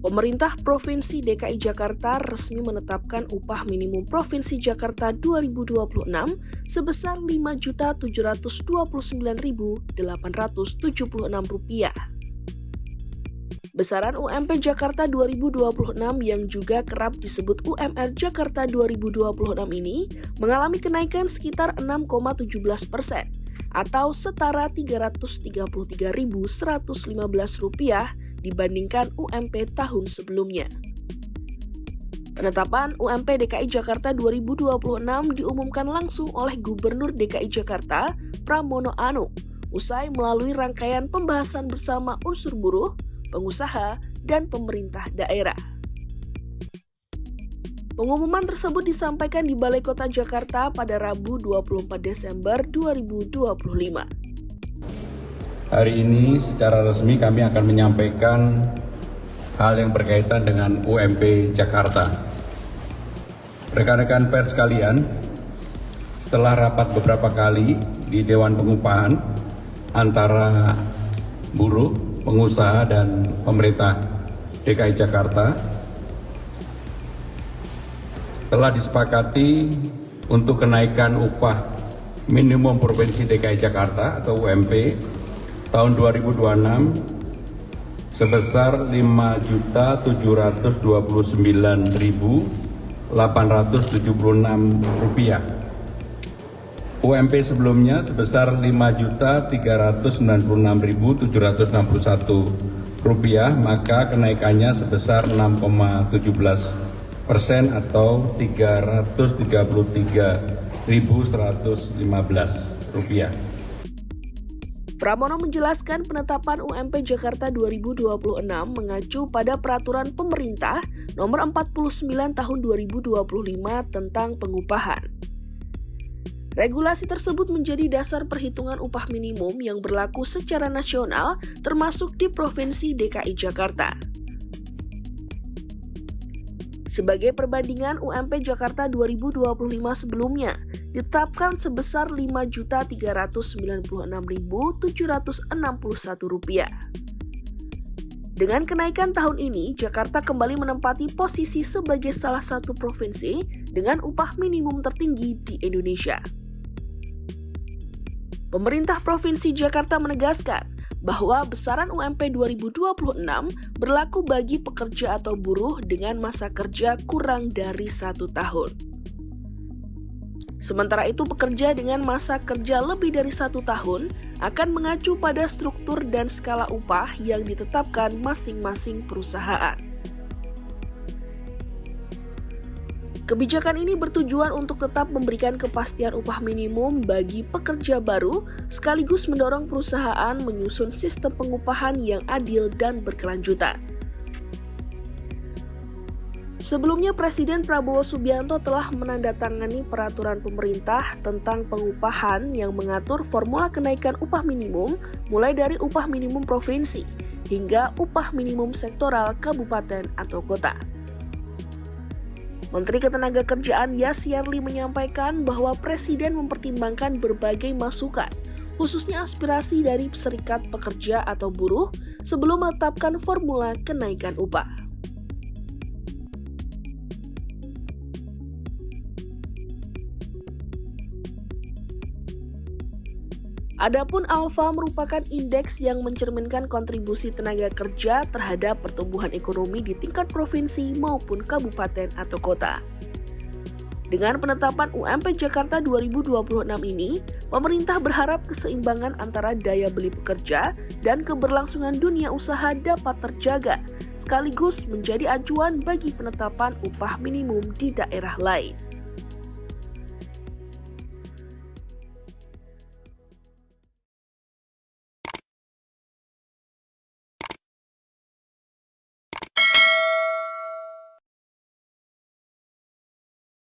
Pemerintah Provinsi DKI Jakarta resmi menetapkan upah minimum Provinsi Jakarta 2026 sebesar Rp5.729.876. Besaran UMP Jakarta 2026 yang juga kerap disebut UMR Jakarta 2026 ini mengalami kenaikan sekitar 6,17% atau setara Rp333.115 dibandingkan UMP tahun sebelumnya. Penetapan UMP DKI Jakarta 2026 diumumkan langsung oleh Gubernur DKI Jakarta, Pramono Anung, usai melalui rangkaian pembahasan bersama unsur buruh, pengusaha, dan pemerintah daerah. Pengumuman tersebut disampaikan di Balai Kota Jakarta pada Rabu 24 Desember 2025. Hari ini secara resmi kami akan menyampaikan hal yang berkaitan dengan UMP Jakarta. Rekan-rekan pers sekalian, setelah rapat beberapa kali di Dewan Pengupahan antara buruh, pengusaha, dan pemerintah DKI Jakarta, telah disepakati untuk kenaikan upah minimum Provinsi DKI Jakarta atau UMP tahun 2026 sebesar Rp5.729.876. UMP sebelumnya sebesar Rp5.396.761, maka kenaikannya sebesar 6,17% atau Rp333.115. Pramono menjelaskan penetapan UMP Jakarta 2026 mengacu pada Peraturan Pemerintah Nomor 49 Tahun 2025 tentang pengupahan. Regulasi tersebut menjadi dasar perhitungan upah minimum yang berlaku secara nasional termasuk di Provinsi DKI Jakarta. Sebagai perbandingan, UMP Jakarta 2025 sebelumnya ditetapkan sebesar Rp5.796.761. Dengan kenaikan tahun ini, Jakarta kembali menempati posisi sebagai salah satu provinsi dengan upah minimum tertinggi di Indonesia. Pemerintah Provinsi Jakarta menegaskan bahwa besaran UMP 2026 berlaku bagi pekerja atau buruh dengan masa kerja kurang dari 1 tahun. Sementara itu, pekerja dengan masa kerja lebih dari 1 tahun akan mengacu pada struktur dan skala upah yang ditetapkan masing-masing perusahaan. Kebijakan ini bertujuan untuk tetap memberikan kepastian upah minimum bagi pekerja baru, sekaligus mendorong perusahaan menyusun sistem pengupahan yang adil dan berkelanjutan. Sebelumnya, Presiden Prabowo Subianto telah menandatangani peraturan pemerintah tentang pengupahan yang mengatur formula kenaikan upah minimum mulai dari upah minimum provinsi hingga upah minimum sektoral kabupaten atau kota. Menteri Ketenagakerjaan Yassi-Yarli menyampaikan bahwa Presiden mempertimbangkan berbagai masukan, khususnya aspirasi dari serikat pekerja atau buruh sebelum menetapkan formula kenaikan upah. Adapun alfa merupakan indeks yang mencerminkan kontribusi tenaga kerja terhadap pertumbuhan ekonomi di tingkat provinsi maupun kabupaten atau kota. Dengan penetapan UMP Jakarta 2026 ini, pemerintah berharap keseimbangan antara daya beli pekerja dan keberlangsungan dunia usaha dapat terjaga, sekaligus menjadi acuan bagi penetapan upah minimum di daerah lain.